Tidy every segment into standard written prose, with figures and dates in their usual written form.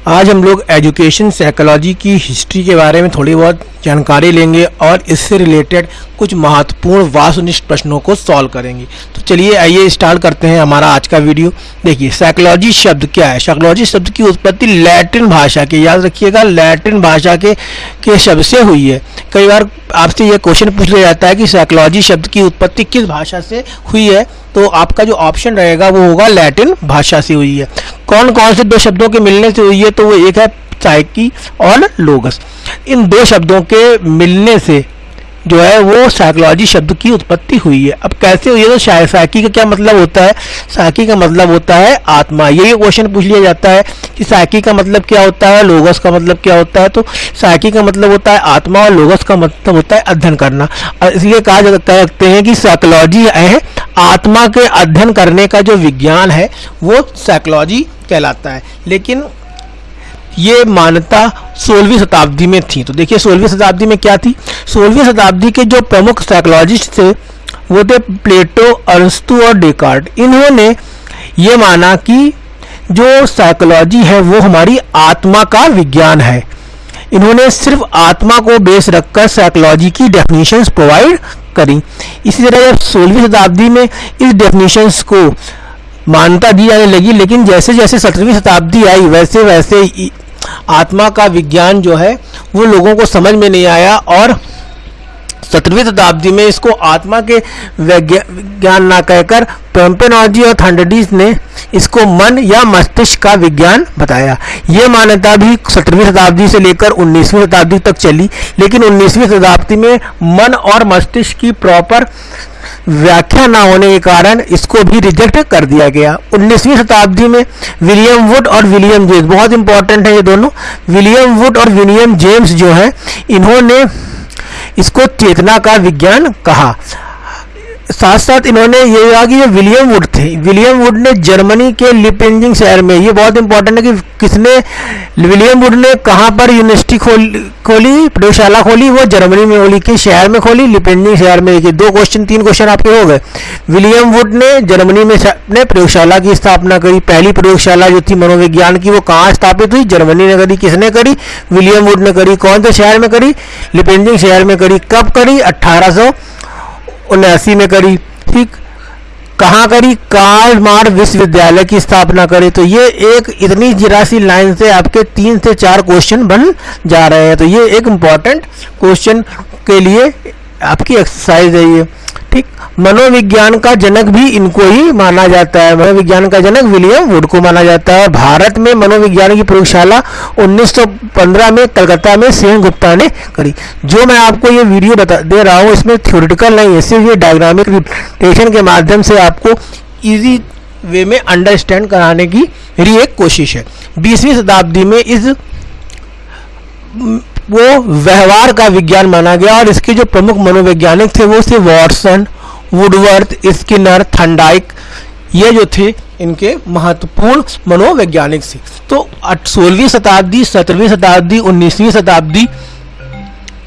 आज हम लोग एजुकेशन साइकोलॉजी की हिस्ट्री के बारे में थोड़ी बहुत जानकारी लेंगे और इससे रिलेटेड कुछ महत्वपूर्ण वास्तुनिष्ठ प्रश्नों को सॉल्व करेंगे। तो चलिए आइए स्टार्ट करते हैं हमारा आज का वीडियो। देखिए साइकोलॉजी शब्द क्या है। साइकोलॉजी शब्द की उत्पत्ति लैटिन भाषा के, याद रखिएगा, लैटिन भाषा के शब्द से हुई है। कई बार आपसे यह क्वेश्चन पूछ लिया जाता है कि साइकोलॉजी शब्द की उत्पत्ति किस भाषा से हुई है, तो आपका जो ऑप्शन रहेगा वो होगा लैटिन भाषा से हुई है। कौन कौन से दो शब्दों के मिलने से हुई है, तो वो एक है साइकी और लोगस। इन दो शब्दों के मिलने से जो है वो साइकोलॉजी शब्द की उत्पत्ति हुई है। अब कैसे हुई है, तो साइकी का क्या मतलब होता है? साइकी का मतलब होता है आत्मा। यही क्वेश्चन पूछ लिया जाता है कि साइकी का मतलब क्या होता है, लोगस का मतलब क्या होता है। तो साइकी का मतलब होता है आत्मा और लोगस का मतलब होता है अध्ययन करना। और इसलिए कहा जाता है कि साइकोलॉजी है आत्मा के अध्ययन करने का जो विज्ञान है वो साइकोलॉजी कहलाता है। लेकिन ये मान्यता 16वीं शताब्दी में थी। तो देखिए 16वीं शताब्दी में क्या थी। 16वीं शताब्दी के जो प्रमुख साइकोलॉजिस्ट थे वो थे प्लेटो, अरिस्टो और डेकार्ट। इन्होंने ये माना कि जो साइकोलॉजी है वो हमारी आत्मा का विज्ञान है। इन्होंने सिर्फ आत्मा को बेस रखकर साइकोलॉजी की डेफिनेशंस प्रोवाइड करी। इसी तरह जब 16वीं शताब्दी में इस डेफिनेशंस को मान्यता दी जाने लगी, लेकिन जैसे जैसे 17वीं शताब्दी आई वैसे वैसे आत्मा का विज्ञान जो है वो लोगों को समझ में नहीं आया और 17वीं शताब्दी में इसको आत्मा के विज्ञान ना कहकर पैम्पेनॉजी और थॉर्नडीज ने इसको मन या मस्तिष्क का विज्ञान बताया। ये मान्यता भी 17वीं शताब्दी से लेकर 19वीं शताब्दी तक चली, लेकिन 19वीं शताब्दी में मन और मस्तिष्क की प्रॉपर व्याख्या ना होने के कारण इसको भी रिजेक्ट कर दिया गया। 19वीं शताब्दी में विलियम वुड और विलियम जेम्स, बहुत इंपॉर्टेंट है ये दोनों, विलियम वुड और विलियम जेम्स जो है इन्होंने इसको चेतना का विज्ञान कहा। साथ साथ इन्होंने ये कहा कि ये विलियम वुड थे। विलियम वुड ने जर्मनी के लिपेंजिंग शहर में, ये बहुत इंपॉर्टेंट है कि किसने, विलियम वुड ने कहाँ पर यूनिवर्सिटी खोली, प्रयोगशाला खोली, वो जर्मनी में खोली, के शहर में खोली, लिपेंजिंग शहर में। देखिए 3 क्वेश्चन आपके हो गए। विलियम वुड ने जर्मनी में अपने प्रयोगशाला की स्थापना करी। पहली प्रयोगशाला जो थी मनोविज्ञान की वो कहाँ स्थापित हुई? जर्मनी ने करी। किसने करी? विलियम वुड ने करी। कौन से शहर में करी? लिपेंजिंग शहर में करी। कब करी? 1879 में करी। ठीक, कहाँ करी? कार्ल मार्क्स विश्वविद्यालय की स्थापना करी। तो ये एक इतनी जिरासी लाइन से आपके 3 से 4 क्वेश्चन बन जा रहे हैं। तो ये एक इम्पॉर्टेंट क्वेश्चन के लिए आपकी एक्सरसाइज है ये। ठीक, मनोविज्ञान का जनक भी इनको ही माना जाता है। मनोविज्ञान का जनक विलियम वुड को माना जाता है। भारत में मनोविज्ञान की प्रयोगशाला 1915 में कलकत्ता में सेनगुप्ता ने करी। जो मैं आपको ये वीडियो दे रहा हूँ इसमें थ्योरेटिकल नहीं है, सिर्फ ये डायग्रामिक रिप्रेजेंटेशन के माध्यम से आपको इजी वे में अंडरस्टैंड कराने की मेरी एक कोशिश है। 20वीं शताब्दी में वो व्यवहार का विज्ञान माना गया और इसके जो प्रमुख मनोवैज्ञानिक थे वो थे वॉटसन, वुडवर्थ, स्किनर, थॉर्नडाइक। ये जो थे इनके महत्वपूर्ण मनोवैज्ञानिक थे। तो 16वीं शताब्दी, 17वीं शताब्दी, 19वीं शताब्दी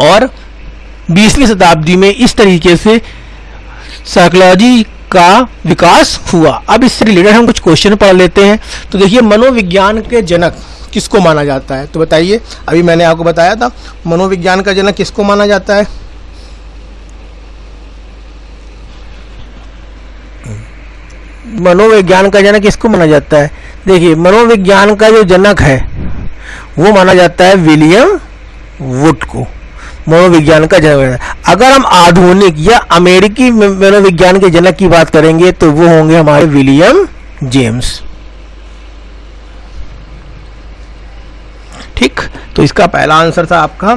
और 20वीं शताब्दी में इस तरीके से साइकोलॉजी का विकास हुआ। अब इससे रिलेटेड हम कुछ क्वेश्चन पढ़ लेते हैं। तो देखिए मनोविज्ञान के जनक किसको माना जाता है, तो बताइए। अभी मैंने आपको बताया था मनोविज्ञान का जनक किसको माना जाता है। मनोविज्ञान का जनक किसको माना जाता है? देखिए मनोविज्ञान का जो जनक है वो माना जाता है विलियम वुड को मनोविज्ञान का जनक। अगर हम आधुनिक या अमेरिकी मनोविज्ञान के जनक की बात करेंगे तो वो होंगे हमारे विलियम जेम्स। ठीक, तो इसका पहला आंसर था आपका।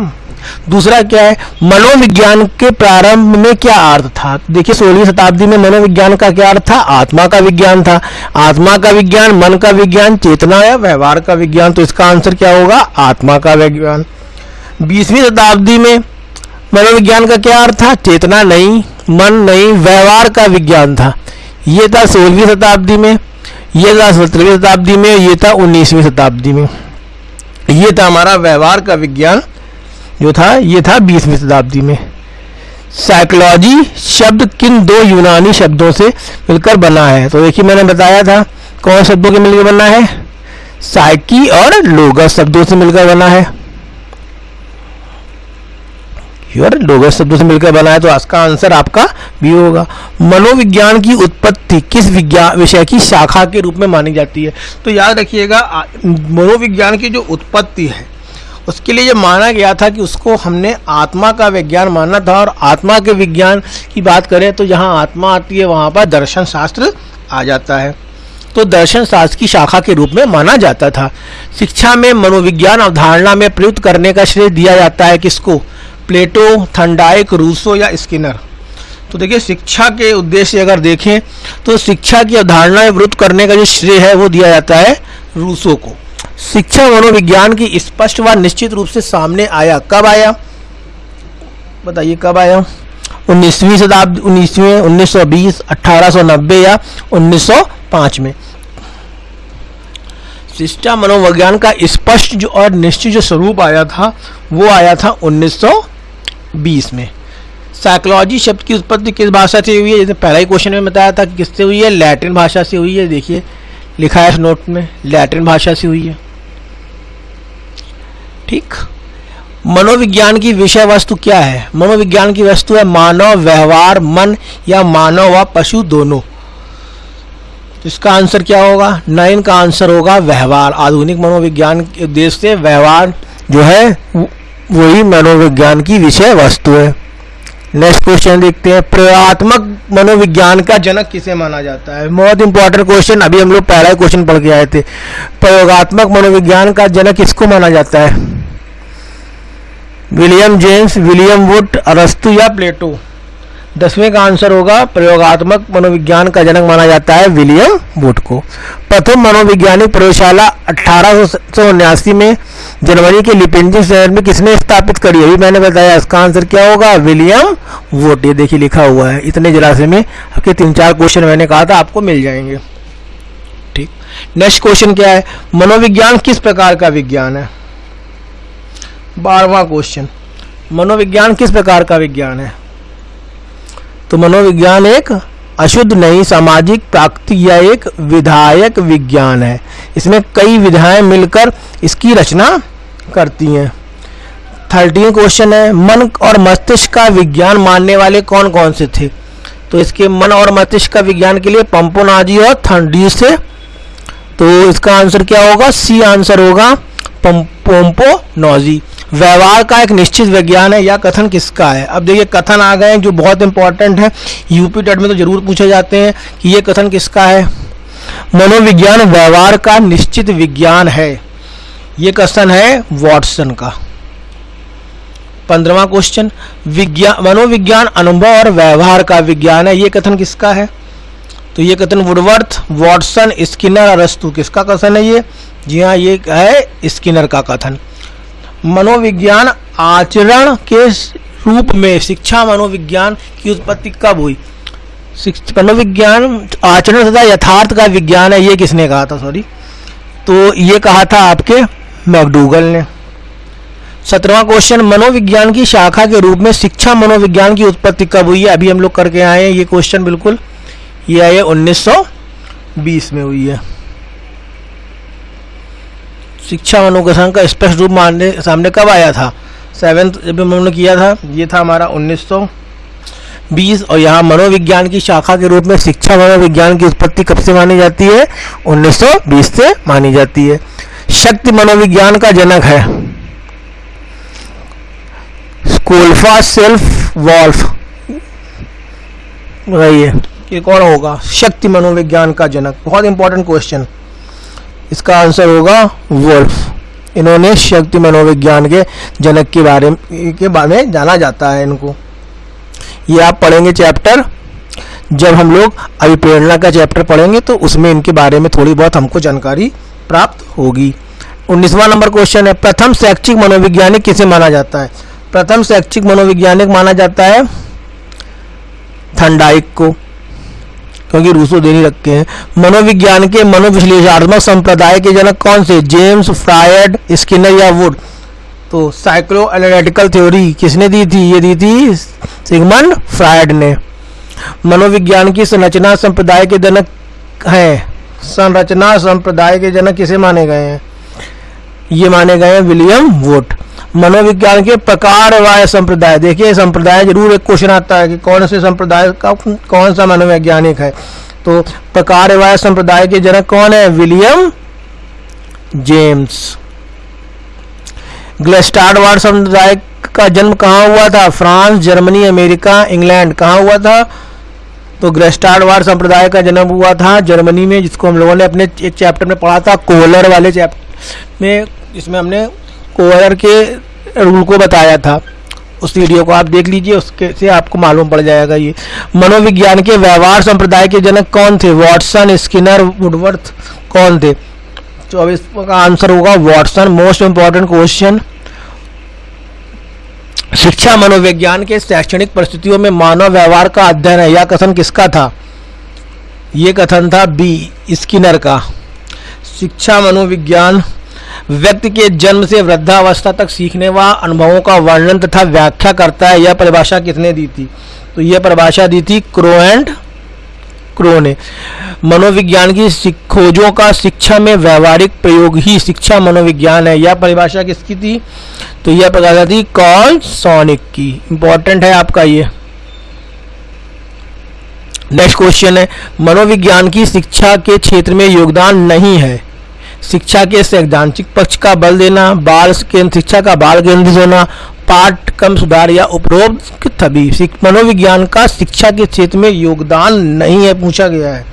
दूसरा क्या है? मनोविज्ञान के प्रारंभ में क्या अर्थ था? देखिए 16वीं शताब्दी में मनोविज्ञान का क्या अर्थ था? आत्मा का विज्ञान था। आत्मा का विज्ञान, मन का विज्ञान, चेतना या व्यवहार का विज्ञान। तो इसका आंसर क्या होगा? आत्मा का विज्ञान। 20वीं शताब्दी में मनोविज्ञान का क्या अर्थ था? चेतना नहीं, मन नहीं, व्यवहार का विज्ञान था। ये था 16वीं शताब्दी में, ये था 17वीं शताब्दी में, ये था 19वीं शताब्दी में। ये था हमारा व्यवहार का विज्ञान जो था, ये था 20वीं शताब्दी में। साइकोलॉजी शब्द किन 2 यूनानी शब्दों से मिलकर बना है? तो देखिए मैंने बताया था कौन शब्दों के मिलकर बना है। साइकी और लोगस शब्दों से मिलकर बना है। और लोगस शब्दों से मिलकर बना है, तो इसका आंसर आपका भी होगा। मनोविज्ञान की उत्पत्ति किस विषय की शाखा के रूप में मानी जाती है? तो याद रखिएगा, मनोविज्ञान की जो उत्पत्ति है उसके लिए ये माना गया था कि उसको हमने आत्मा का विज्ञान माना था, और आत्मा के विज्ञान की बात करें तो जहाँ आत्मा आती है वहाँ पर दर्शन शास्त्र आ जाता है, तो दर्शन शास्त्र की शाखा के रूप में माना जाता था। शिक्षा में मनोविज्ञान अवधारणा में प्रयुक्त करने का श्रेय दिया जाता है किसको? प्लेटो, थर्नडाइक, रूसो या स्किनर। तो देखिए, शिक्षा के उद्देश्य से अगर देखें तो शिक्षा की अवधारणा में प्रयुक्त करने का जो श्रेय है वो दिया जाता है रूसो को। शिक्षा मनोविज्ञान की स्पष्ट व निश्चित रूप से सामने आया कब आया? बताइए कब आया? 19वीं शताब्दी, 1920, 1890 या 1905 में। शिक्षा मनोविज्ञान का स्पष्ट जो और निश्चित जो स्वरूप आया था वो आया था 1920 में। साइकोलॉजी शब्द की उत्पत्ति किस भाषा से हुई है? जैसे पहला ही क्वेश्चन में बताया था कि किससे हुई है, लैटिन भाषा से हुई है। देखिए लिखा है इस नोट में, लैटिन भाषा से हुई है। ठीक। मनोविज्ञान की विषय वस्तु क्या है? मनोविज्ञान की वस्तु है मानव व्यवहार, मन या मानव व पशु दोनों। तो इसका आंसर क्या होगा? 9 का आंसर होगा व्यवहार। आधुनिक मनोविज्ञान के उद्देश्य से व्यवहार जो है वही मनोविज्ञान की विषय वस्तु है। नेक्स्ट क्वेश्चन देखते हैं, प्रयोगात्मक मनोविज्ञान का जनक किसे माना जाता है? बहुत इंपॉर्टेंट क्वेश्चन, अभी हम लोग पहला क्वेश्चन पढ़ के आए थे। प्रयोगात्मक मनोविज्ञान का जनक किसको माना जाता है? विलियम जेम्स, विलियम वुड, अरस्तु या प्लेटो? 10वें का आंसर होगा प्रयोगात्मक मनोविज्ञान का जनक माना जाता है विलियम वुड को। प्रथम मनोवैज्ञानिक प्रयोगशाला 1879 में जनवरी के लिपेंजिंग शहर में किसने स्थापित करी? अभी मैंने बताया, इसका आंसर क्या होगा? William would. ये देखिए लिखा हुआ है, इतने जरा से में आपके 3-4 क्वेश्चन मैंने कहा था आपको मिल जाएंगे। ठीक। नेक्स्ट क्वेश्चन क्या है? मनोविज्ञान किस प्रकार का विज्ञान है? 12वां क्वेश्चन, मनोविज्ञान किस प्रकार का विज्ञान है? तो मनोविज्ञान एक अशुद्ध नहीं सामाजिक प्राकृतिक या एक विधायक विज्ञान है। इसमें कई विधाएं मिलकर इसकी रचना करती हैं। 13 क्वेश्चन है, मन और मस्तिष्क का विज्ञान मानने वाले कौन कौन से थे? तो इसके मन और मस्तिष्क का विज्ञान के लिए पंपोनाजी और थर्नडीस थे। तो इसका आंसर क्या होगा? सी आंसर होगा पंपोनाजी। व्यवहार का एक निश्चित विज्ञान है, यह कथन किसका है? अब देखिए कथन आ गए हैं जो बहुत इंपॉर्टेंट है, यूपी टेट में तो जरूर पूछे जाते हैं कि ये कथन किसका है। मनोविज्ञान व्यवहार का निश्चित विज्ञान है, ये कथन है वॉटसन का। 15वां क्वेश्चन, मनोविज्ञान अनुभव और व्यवहार का विज्ञान है, ये कथन किसका है? तो ये कथन वुडवर्थ, वॉटसन, स्किनर, अरस्तु। किसका कथन है ये? जी हाँ, ये है स्किनर का कथन। मनोविज्ञान आचरण के रूप में शिक्षा मनोविज्ञान की उत्पत्ति कब हुई? मनोविज्ञान आचरण तथा यथार्थ का विज्ञान है, ये किसने कहा था? सॉरी, तो ये कहा था आपके मैकडूगल ने। 17वां क्वेश्चन, मनोविज्ञान की शाखा के रूप में शिक्षा मनोविज्ञान की उत्पत्ति कब हुई है? अभी हम लोग करके आए हैं ये क्वेश्चन, बिल्कुल ये है 1920 में हुई है। शिक्षा मनोविज्ञान का स्पष्ट रूप सामने कब आया था? 7th जब हमने किया था, ये था हमारा 1920। और यहाँ मनोविज्ञान की शाखा के रूप में शिक्षा मनोविज्ञान की उत्पत्ति कब से मानी जाती है? 1920 से मानी जाती है। शक्ति मनोविज्ञान का जनक है स्कोल्फा, सेल्फ, वॉल्फ। बताइए ये कौन होगा शक्ति मनोविज्ञान का जनक? बहुत इंपॉर्टेंट क्वेश्चन, इसका आंसर होगा वोल्फ। इन्होंने शक्ति मनोविज्ञान के जनक के बारे में जाना जाता है इनको। ये आप पढ़ेंगे चैप्टर, जब हम लोग अभिप्रेरणा का चैप्टर पढ़ेंगे तो उसमें इनके बारे में थोड़ी बहुत हमको जानकारी प्राप्त होगी। 19वां नंबर क्वेश्चन है, प्रथम शैक्षिक मनोवैज्ञानिक किसे माना जाता है? प्रथम शैक्षिक मनोवैज्ञानिक माना जाता है थर्नडाइक को, क्योंकि रूसो दे नहीं रखे हैं। मनोविज्ञान के मनोविश्लेषणात्मक संप्रदाय के जनक कौन से? जेम्स, फ्रायड, स्किनर या वुड? तो साइक्लो एनालिटिकल थ्योरी किसने दी थी? ये दी थी सिगमंड फ्रायड ने। मनोविज्ञान की संरचना संप्रदाय के जनक हैं संरचना संप्रदाय के जनक किसे माने गए हैं? ये माने गए हैं विलियम वुड। मनोविज्ञान के प्रकार व संप्रदाय, देखिए संप्रदाय जरूर एक क्वेश्चन आता है कि कौन से संप्रदाय का कौन सा मनोवैज्ञानिक है। तो प्रकार व संप्रदाय के जनक कौन है? William James. ग्लेस्टार्ड वार्ड संप्रदाय का जन्म कहाँ हुआ था? France, Germany, America, England. कहाँ हुआ था? तो ग्लेस्टार्ड वार्ड संप्रदाय का जन्म हुआ था जर्मनी में, जिसको हम लोगों ने अपने एक चैप्टर में पढ़ा था, कोहलर वाले चैप्टर में, जिसमें हमने कोहलर के रूल को बताया था। उस वीडियो को आप देख लीजिए, उसके से आपको मालूम पड़ जाएगा। ये मनोविज्ञान के व्यवहार संप्रदाय के जनक कौन थे? वॉटसन, स्किनर, वुडवर्थ कौन थे? 24 का आंसर होगा वॉटसन। मोस्ट इंपॉर्टेंट क्वेश्चन, शिक्षा मनोविज्ञान के शैक्षणिक परिस्थितियों में मानव व्यवहार का अध्ययन है, यह कथन किसका था? ये कथन था बी, स्किनर का। शिक्षा मनोविज्ञान व्यक्ति के जन्म से वृद्धावस्था तक सीखने व अनुभवों का वर्णन तथा व्याख्या करता है, यह परिभाषा किसने दी थी? तो यह परिभाषा दी थी क्रो एंड क्रो ने। मनोविज्ञान की खोजों का शिक्षा में व्यवहारिक प्रयोग ही शिक्षा मनोविज्ञान है, यह परिभाषा किसकी थी? तो यह परिभाषा थी कॉल सॉनिक की। इंपॉर्टेंट है आपका ये। नेक्स्ट क्वेश्चन है, मनोविज्ञान की शिक्षा के क्षेत्र में योगदान नहीं है। शिक्षा के सैद्धांतिक पक्ष का बल देना, बाल केंद्र शिक्षा का बाल केंद्रित होना, पाठ्यक्रम सुधार या उपरोक्त सभी। मनोविज्ञान का शिक्षा के क्षेत्र में योगदान नहीं है पूछा गया है,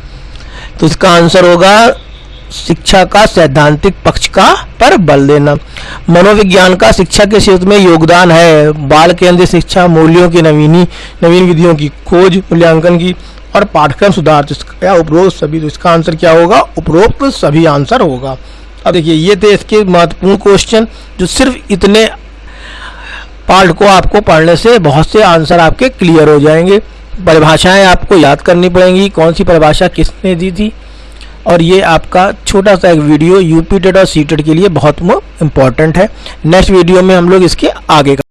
तो इसका आंसर होगा शिक्षा का सैद्धांतिक पक्ष का पर बल देना। मनोविज्ञान का शिक्षा के क्षेत्र में योगदान है बाल केंद्रित शिक्षा, मूल्यों की नवीन विधियों की खोज, मूल्यांकन की और पाठ्यक्रम सुधार या उपरोक्त सभी। तो इसका आंसर क्या होगा? उपरोक्त सभी आंसर होगा। अब देखिए ये थे इसके महत्वपूर्ण क्वेश्चन, जो सिर्फ इतने पार्ट को आपको पढ़ने से बहुत से आंसर आपके क्लियर हो जाएंगे। परिभाषाएं आपको याद करनी पड़ेंगी, कौन सी परिभाषा किसने दी थी। और ये आपका छोटा सा एक वीडियो यूपी टेट और सी टेट के लिए बहुत इंपॉर्टेंट है। नेक्स्ट वीडियो में हम लोग इसके आगे का